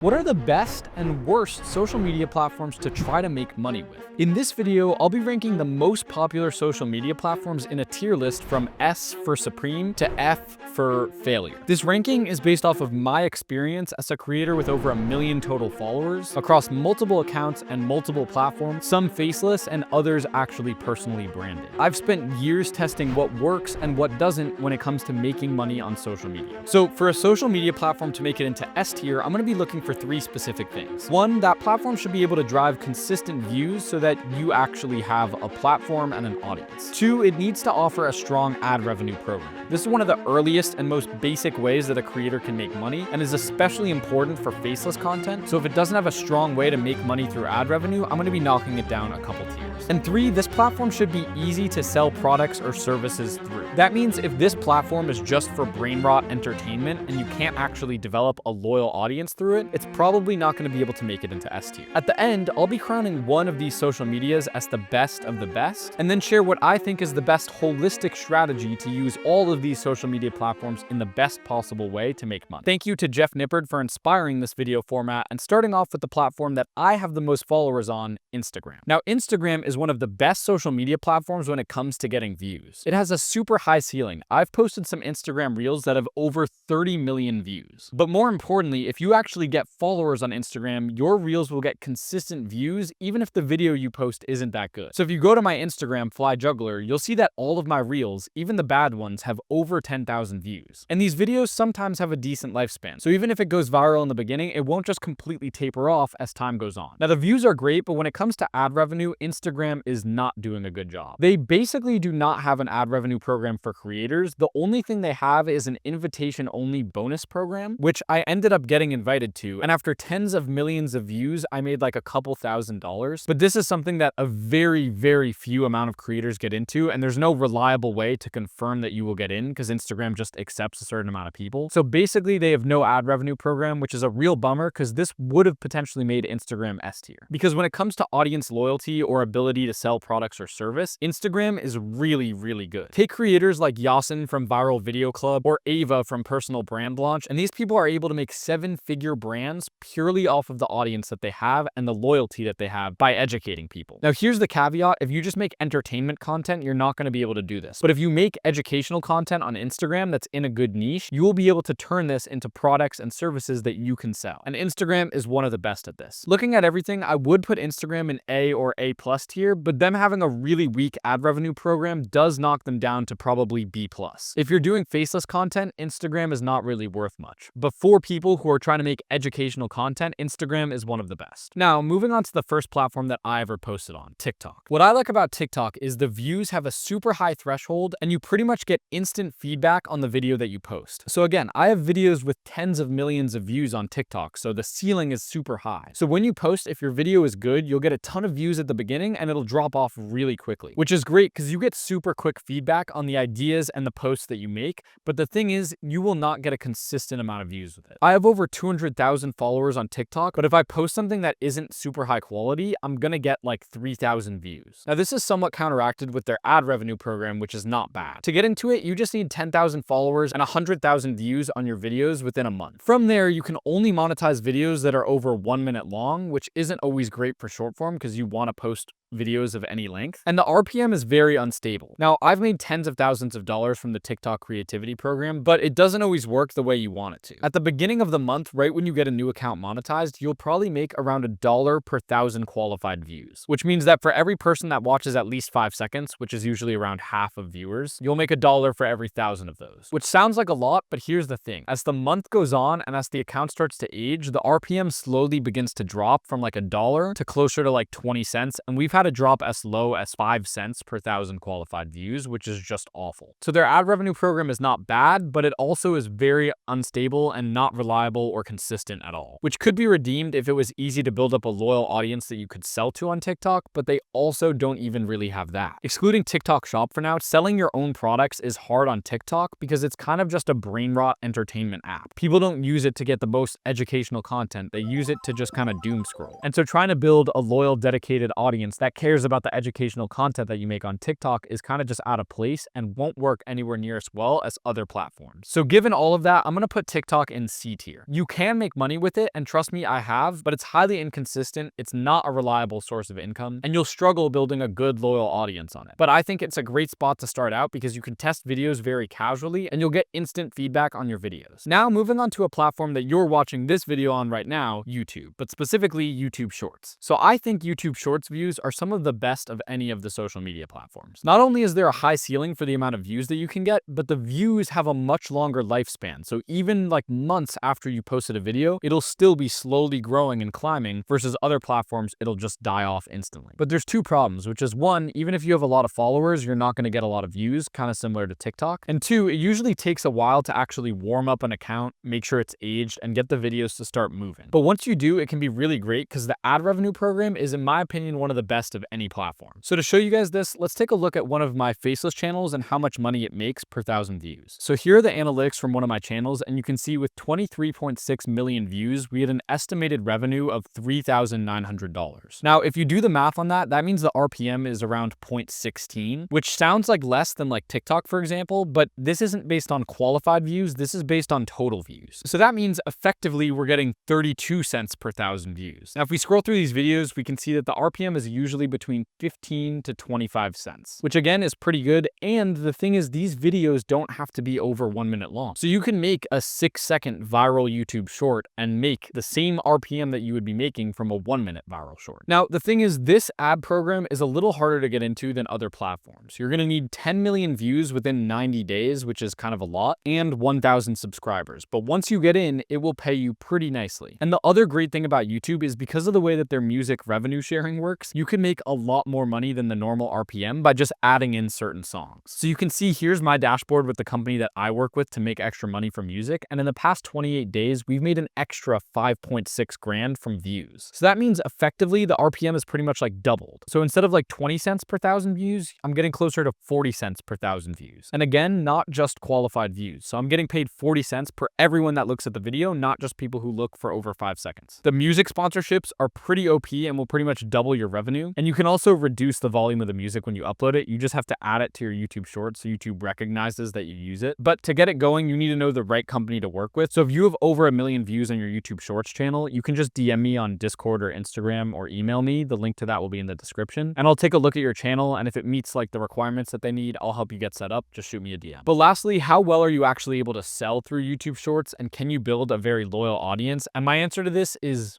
What are the best and worst social media platforms to try to make money with? In this video, I'll be ranking the most popular social media platforms in a tier list from S for supreme to F for failure. This ranking is based off of my experience as a creator with over 1 million total followers across multiple accounts and multiple platforms, some faceless and others actually personally branded. I've spent years testing what works and what doesn't when it comes to making money on social media. So for a social media platform to make it into S tier, I'm going to be looking for 3 specific things. 1, that platform should be able to drive consistent views so that you actually have a platform and an audience. 2, it needs to offer a strong ad revenue program. This is one of the earliest and most basic ways that a creator can make money and is especially important for faceless content. So if it doesn't have a strong way to make money through ad revenue, I'm going to be knocking it down a couple tiers. And 3, this platform should be easy to sell products or services through. That means if this platform is just for brain rot entertainment and you can't actually develop a loyal audience through it, it's probably not going to be able to make it into S tier. At the end, I'll be crowning one of these social medias as the best of the best, and then share what I think is the best holistic strategy to use all of these social media platforms in the best possible way to make money. Thank you to Jeff Nippard for inspiring this video format and starting off with the platform that I have the most followers on, Instagram. Now, Instagram is one of the best social media platforms when it comes to getting views. It has a super high ceiling. I've posted some Instagram reels that have over 30 million views. But more importantly, if you actually get followers on Instagram, your reels will get consistent views even if the video you post isn't that good. So if you go to my Instagram, Fly Juggler, you'll see that all of my reels, even the bad ones, have over 10,000 views. And these videos sometimes have a decent lifespan. So even if it goes viral in the beginning, it won't just completely taper off as time goes on. Now the views are great, but when it comes to ad revenue, Instagram is not doing a good job. They basically do not have an ad revenue program for creators. The only thing they have is an invitation-only bonus program, which I ended up getting invited to. And after tens of millions of views, I made like a couple $1,000s. But this is something that a very few amount of creators get into, and there's no reliable way to confirm that you will get in because Instagram just accepts a certain amount of people. So basically they have no ad revenue program, which is a real bummer because this would have potentially made Instagram S tier. Because when it comes to audience loyalty or ability to sell products or service, Instagram is really good. Take creators like Yasin from Viral Video Club or Ava from Personal Brand Launch, and these people are able to make 7-figure brands purely off of the audience that they have and the loyalty that they have by educating people. Now here's the caveat: if you just make entertainment content, you're not going to be able to do this. But if you make educational content on Instagram that's in a good niche, you will be able to turn this into products and services that you can sell. And Instagram is one of the best at this. Looking at everything, I would put Instagram in A or A+ tier, but them having a really weak ad revenue program does knock them down to probably B+. If you're doing faceless content, Instagram is not really worth much. But for people who are trying to make educational content, Instagram is one of the best. Now, moving on to the first platform that I ever posted on, TikTok. What I like about TikTok is the views have a super high threshold and you pretty much get instant feedback on the video that you post. So again, I have videos with tens of millions of views on TikTok, so the ceiling is super high. So when you post, if your video is good, you'll get a ton of views at the beginning and it'll drop off really quickly, which is great because you get super quick feedback on the ideas and the posts that you make. But the thing is, you will not get a consistent amount of views with it. I have over 200,000 followers on TikTok, but if I post something that isn't super high quality, I'm gonna get like 3,000 views. Now this is somewhat counteracted with their ad revenue program, which is not bad. To get into it, you just need 10,000 followers and 100,000 views on your videos within a month. From there, you can only monetize videos that are over 1 minute long, which isn't always great for short form because you want to post videos of any length, and the RPM is very unstable. Now, I've made tens of thousands of dollars from the TikTok creativity program, but it doesn't always work the way you want it to. At the beginning of the month, right when you get a new account monetized, you'll probably make around $1 per 1,000 qualified views, which means that for every person that watches at least 5 seconds, which is usually around half of viewers, you'll make $1 for every 1,000 of those, which sounds like a lot, but here's the thing. As the month goes on and as the account starts to age, the RPM slowly begins to drop from like $1 to closer to like 20 cents, and we've had a drop as low as 5 cents per 1,000 qualified views, which is just awful. So their ad revenue program is not bad, but it also is very unstable and not reliable or consistent at all, which could be redeemed if it was easy to build up a loyal audience that you could sell to on TikTok, but they also don't even really have that. Excluding TikTok Shop for now, selling your own products is hard on TikTok because it's kind of just a brain rot entertainment app. People don't use it to get the most educational content, they use it to just kind of doom scroll. And so trying to build a loyal, dedicated audience that that cares about the educational content that you make on TikTok is kind of just out of place and won't work anywhere near as well as other platforms. So given all of that, I'm going to put TikTok in C tier. You can make money with it, and trust me, I have, but it's highly inconsistent. It's not a reliable source of income, and you'll struggle building a good loyal audience on it. But I think it's a great spot to start out because you can test videos very casually and you'll get instant feedback on your videos. Now moving on to a platform that you're watching this video on right now, YouTube, but specifically YouTube Shorts. So I think YouTube Shorts views are some of the best of any of the social media platforms. Not only is there a high ceiling for the amount of views that you can get, but the views have a much longer lifespan. So even like months after you posted a video, it'll still be slowly growing and climbing, versus other platforms, it'll just die off instantly. But there's two problems, which is one, even if you have a lot of followers, you're not going to get a lot of views, kind of similar to TikTok. And two, it usually takes a while to actually warm up an account, make sure it's aged, and get the videos to start moving. But once you do, it can be really great because the ad revenue program is, in my opinion, one of the best of any platform. So to show you guys this, let's take a look at one of my faceless channels and how much money it makes per 1,000 views. So here are the analytics from one of my channels, and you can see with 23.6 million views, we had an estimated revenue of $3,900. Now, if you do the math on that, that means the RPM is around 0.16, which sounds like less than like TikTok, for example, but this isn't based on qualified views, this is based on total views. So that means effectively we're getting 32 cents per 1,000 views. Now, if we scroll through these videos, we can see that the RPM is usually between 15 to 25 cents, which again is pretty good. And the thing is, these videos don't have to be over 1 minute long. So you can make a 6-second viral YouTube short and make the same RPM that you would be making from a 1 minute viral short. Now, the thing is, this ad program is a little harder to get into than other platforms. You're going to need 10 million views within 90 days, which is kind of a lot, and 1,000 subscribers. But once you get in, it will pay you pretty nicely. And the other great thing about YouTube is because of the way that their music revenue sharing works, you can make a lot more money than the normal RPM by just adding in certain songs. So you can see here's my dashboard with the company that I work with to make extra money from music. And in the past 28 days, we've made an extra 5.6 grand from views. So that means effectively the RPM is pretty much like doubled. So instead of like 20 cents per 1,000 views, I'm getting closer to 40 cents per 1,000 views. And again, not just qualified views. So I'm getting paid 40 cents per everyone that looks at the video, not just people who look for over 5 seconds. The music sponsorships are pretty OP and will pretty much double your revenue. And you can also reduce the volume of the music when you upload it. You just have to add it to your YouTube Shorts so YouTube recognizes that you use it. But to get it going, you need to know the right company to work with. So if you have over 1 million views on your YouTube Shorts channel, you can just DM me on Discord or Instagram or email me. The link to that will be in the description. And I'll take a look at your channel, and if it meets like the requirements that they need, I'll help you get set up. Just shoot me a DM. But lastly, how well are you actually able to sell through YouTube Shorts, and can you build a very loyal audience? And my answer to this is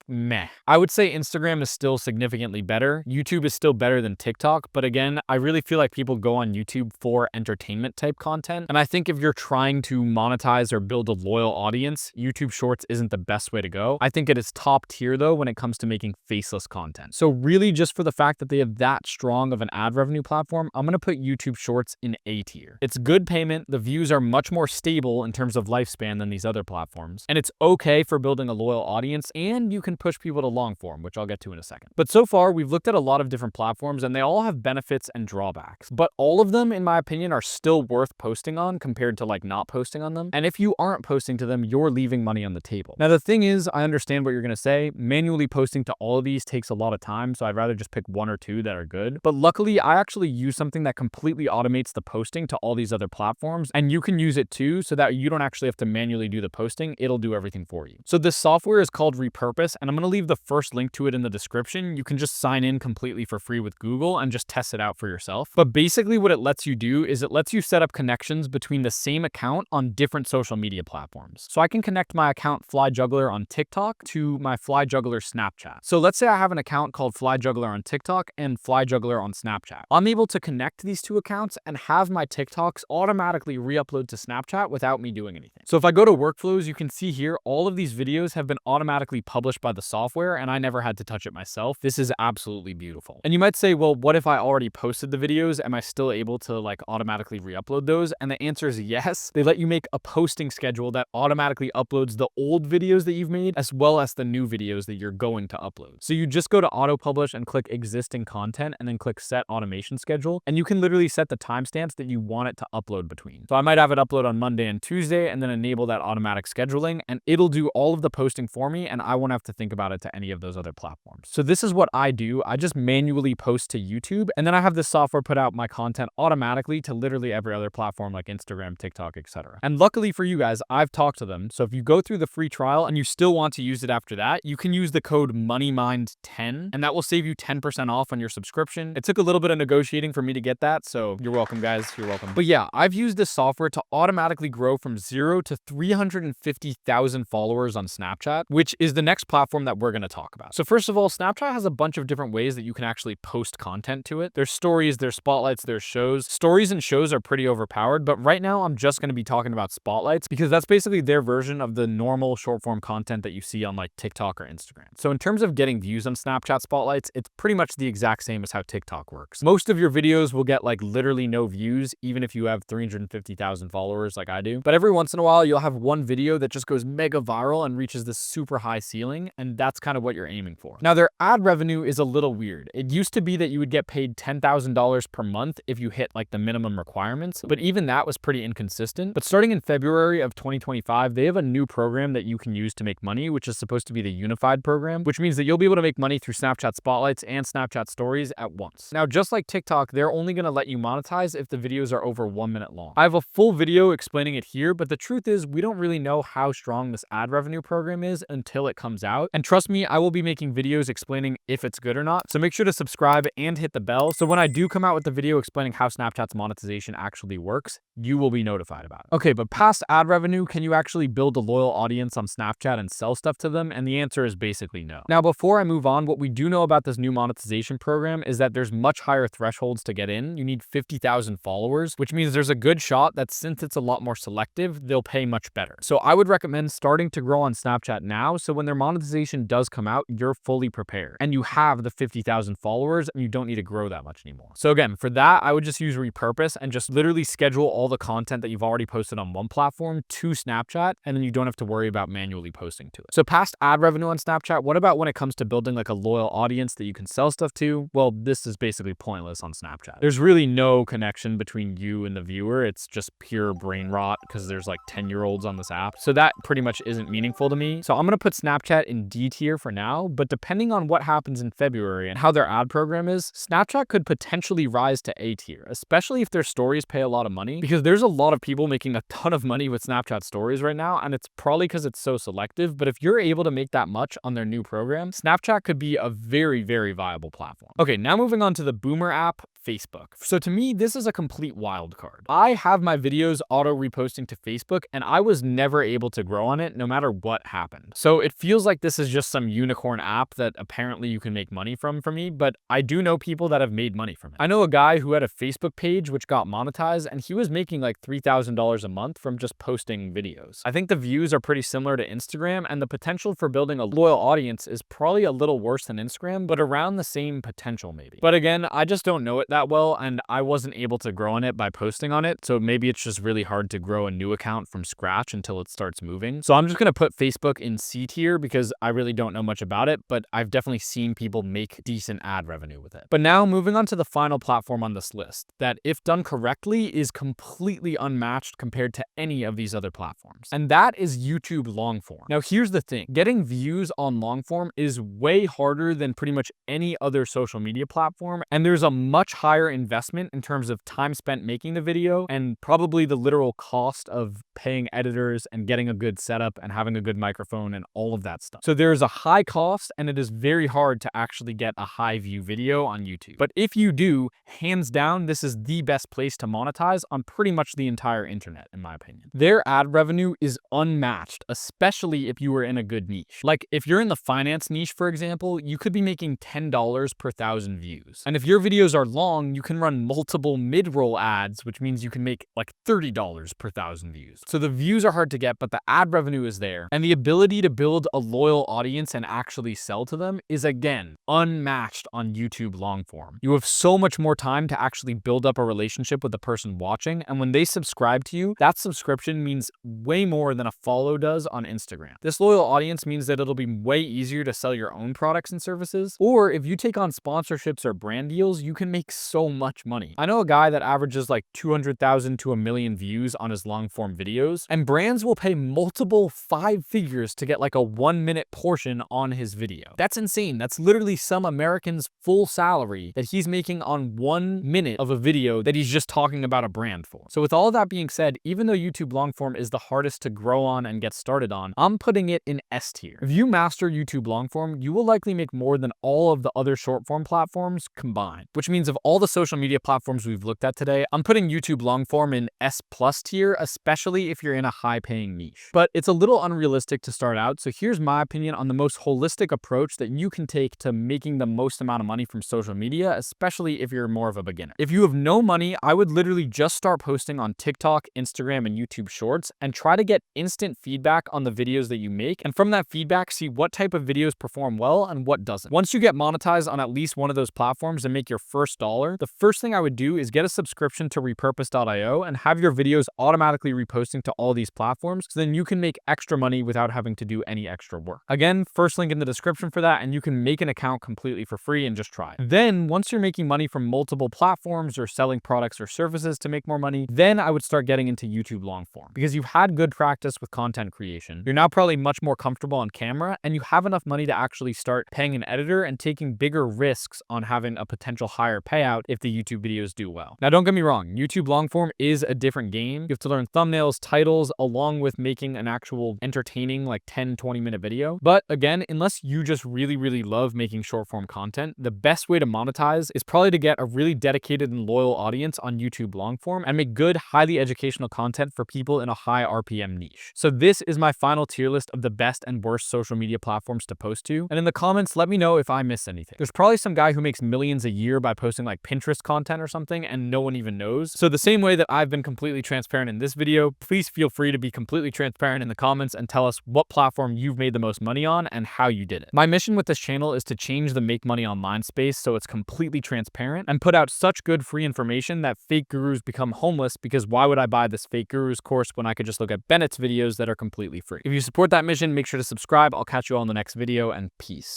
meh. I would say Instagram is still significantly better. YouTube is still better than TikTok, but again, I really feel like people go on YouTube for entertainment type content. And I think if you're trying to monetize or build a loyal audience, YouTube Shorts isn't the best way to go. I think it is top tier though when it comes to making faceless content. So really just for the fact that they have that strong of an ad revenue platform, I'm going to put YouTube Shorts in A tier. It's good payment. The views are much more stable in terms of lifespan than these other platforms. And it's okay for building a loyal audience, and you can push people to long form, which I'll get to in a second. But so far, we've looked at a lot of different platforms and they all have benefits and drawbacks, but all of them, in my opinion, are still worth posting on compared to like not posting on them. And if you aren't posting to them, you're leaving money on the table. Now, the thing is, I understand what you're going to say. Manually posting to all of these takes a lot of time, so I'd rather just pick 1 or 2 that are good. But luckily, I actually use something that completely automates the posting to all these other platforms, and you can use it too, so that you don't actually have to manually do the posting. It'll do everything for you. So this software is called Repurpose, and I'm going to leave the first link to it in the description. You can just sign in completely for free with Google and just test it out for yourself. But basically what it lets you do is it lets you set up connections between the same account on different social media platforms. So I can connect my account Fly Juggler on TikTok to my Fly Juggler Snapchat. So let's say I have an account called Fly Juggler on TikTok and Fly Juggler on Snapchat. I'm able to connect these 2 accounts and have my TikToks automatically re-upload to Snapchat without me doing anything. So if I go to workflows, you can see here all of these videos have been automatically published by the software, and I never had to touch it myself. This is absolutely beautiful. And you might say, well, what if I already posted the videos? Am I still able to like automatically re-upload those? And the answer is yes. They let you make a posting schedule that automatically uploads the old videos that you've made as well as the new videos that you're going to upload. So you just go to auto publish and click existing content and then click set automation schedule. And you can literally set the timestamps that you want it to upload between. So I might have it upload on Monday and Tuesday and then enable that automatic scheduling, and it'll do all of the posting for me, and I won't have to think think about it to any of those other platforms. So this is what I do. I just manually post to YouTube, and then I have this software put out my content automatically to literally every other platform like Instagram, TikTok, etc. And luckily for you guys, I've talked to them. So if you go through the free trial and you still want to use it after that, you can use the code MONEYMIND10, and that will save you 10% off on your subscription. It took a little bit of negotiating for me to get that, so you're welcome, guys. You're welcome. But yeah, I've used this software to automatically grow from 0 to 350,000 followers on Snapchat, which is the next platform that we're going to talk about. So first of all, Snapchat has a bunch of different ways that you can actually post content to it. There's stories, there's spotlights, there's shows. Stories and shows are pretty overpowered, but right now I'm just going to be talking about spotlights because that's basically their version of the normal short form content that you see on like TikTok or Instagram. So in terms of getting views on Snapchat spotlights, it's pretty much the exact same as how TikTok works. Most of your videos will get like literally no views, even if you have 350,000 followers like I do. But every once in a while, you'll have one video that just goes mega viral and reaches this super high ceiling, and that's kind of what you're aiming for. Now, their ad revenue is a little weird. It used to be that you would get paid $10,000 per month if you hit like the minimum requirements, but even that was pretty inconsistent. But starting in February of 2025, they have a new program that you can use to make money, which is supposed to be the unified program, which means that you'll be able to make money through Snapchat Spotlights and Snapchat Stories at once. Now, just like TikTok, they're only going to let you monetize if the videos are over 1 minute long. I have a full video explaining it here, but the truth is we don't really know how strong this ad revenue program is until it comes out. And trust me, I will be making videos explaining if it's good or not. So make sure to subscribe and hit the bell, so when I do come out with the video explaining how Snapchat's monetization actually works, you will be notified about it. Okay, but past ad revenue, can you actually build a loyal audience on Snapchat and sell stuff to them? And the answer is basically no. Now, before I move on, what we do know about this new monetization program is that there's much higher thresholds to get in. You need 50,000 followers, which means there's a good shot that since it's a lot more selective, they'll pay much better. So I would recommend starting to grow on Snapchat now, so when their monetization does come out, you're fully prepared and you have the 50,000 followers and you don't need to grow that much anymore. So again, for that, I would just use Repurpose and just literally schedule all the content that you've already posted on one platform to Snapchat, and then you don't have to worry about manually posting to it. So past ad revenue on Snapchat, what about when it comes to building like a loyal audience that you can sell stuff to? Well, this is basically pointless on Snapchat. There's really no connection between you and the viewer. It's just pure brain rot because there's like 10-year-olds on this app. So that pretty much isn't meaningful to me. So I'm going to put Snapchat in D tier for now, but depending on what happens in February and how their ad program is, Snapchat could potentially rise to A tier, especially if their stories pay a lot of money, because there's a lot of people making a ton of money with Snapchat stories right now, and it's probably because it's so selective. But if you're able to make that much on their new program, Snapchat could be a very, very viable platform. Okay, now moving on to the boomer app, Facebook. So to me, this is a complete wild card. I have my videos auto reposting to Facebook, and I was never able to grow on it no matter what happened. So it feels like this is just some unicorn app that apparently you can make money from for me, but I do know people that have made money from it. I know a guy who had a Facebook page which got monetized, and he was making like $3,000 a month from just posting videos. I think the views are pretty similar to Instagram, and the potential for building a loyal audience is probably a little worse than Instagram, but around the same potential maybe. But again, I just don't know it that well, and I wasn't able to grow on it by posting on it, so maybe it's just really hard to grow a new account from scratch until it starts moving. So I'm just going to put Facebook in C tier because I really don't know much about it, but I've definitely seen people make decent ad revenue with it. But now moving on to the final platform on this list that, if done correctly, is completely unmatched compared to any of these other platforms, and that is YouTube Longform. Now here's the thing, getting views on Longform is way harder than pretty much any other social media platform, and there's a much higher investment in terms of time spent making the video and probably the literal cost of paying editors and getting a good setup and having a good microphone and all of that stuff. So there is a high cost, and it is very hard to actually get a high view video on YouTube. But if you do, hands down, this is the best place to monetize on pretty much the entire internet, in my opinion. Their ad revenue is unmatched, especially if you were in a good niche. Like if you're in the finance niche, for example, you could be making $10 per 1,000 views. And if your videos are long, you can run multiple mid-roll ads, which means you can make like $30 per 1,000 views. So the views are hard to get, but the ad revenue is there. And the ability to build a loyal audience and actually sell to them is, again, unmatched on YouTube Longform. You have so much more time to actually build up a relationship with the person watching, and when they subscribe to you, that subscription means way more than a follow does on Instagram. This loyal audience means that it'll be way easier to sell your own products and services, or if you take on sponsorships or brand deals, you can make so much money. I know a guy that averages like 200,000 to a million views on his long form videos, and brands will pay multiple 5 figures to get like a 1-minute portion on his video. That's insane. That's literally some American's full salary that he's making on 1 minute of a video that he's just talking about a brand for. So with all that being said, even though YouTube long form is the hardest to grow on and get started on, I'm putting it in S tier. If you master YouTube long form, you will likely make more than all of the other short form platforms combined, which means of all the social media platforms we've looked at today, I'm putting YouTube long form in S+ tier, especially if you're in a high paying niche. But it's a little unrealistic to start out, so here's my opinion on the most holistic approach that you can take to making the most amount of money from social media, especially if you're more of a beginner. If you have no money, I would literally just start posting on TikTok, Instagram, and YouTube Shorts and try to get instant feedback on the videos that you make, and from that feedback, see what type of videos perform well and what doesn't. Once you get monetized on at least one of those platforms and make your first dollar, the first thing I would do is get a subscription to Repurpose.io and have your videos automatically reposting to all these platforms, so then you can make extra money without having to do any extra work. Again, first link in the description for that, and you can make an account completely for free and just try it. Then, once you're making money from multiple platforms or selling products or services to make more money, then I would start getting into YouTube long form. Because you've had good practice with content creation, you're now probably much more comfortable on camera, and you have enough money to actually start paying an editor and taking bigger risks on having a potential higher payout if the YouTube videos do well. Now, don't get me wrong, YouTube long form is a different game. You have to learn thumbnails, titles, along with making an actual entertaining like 10-20 minute video. But again, unless you just really love making short form content, the best way to monetize is probably to get a really dedicated and loyal audience on YouTube long form and make good, highly educational content for people in a high RPM niche. So this is my final tier list of the best and worst social media platforms to post to. And in the comments, let me know if I missed anything. There's probably some guy who makes millions a year by posting like Pinterest content or something and no one even knows. So the same way that I've been completely transparent in this video, please feel free to be completely transparent in the comments and tell us what platform you've made the most money on and how you did it. My mission with this channel is to change the make money online space so it's completely transparent and put out such good free information that fake gurus become homeless, because why would I buy this fake gurus course when I could just look at Bennett's videos that are completely free? If you support that mission, make sure to subscribe. I'll catch you all in the next video, and peace.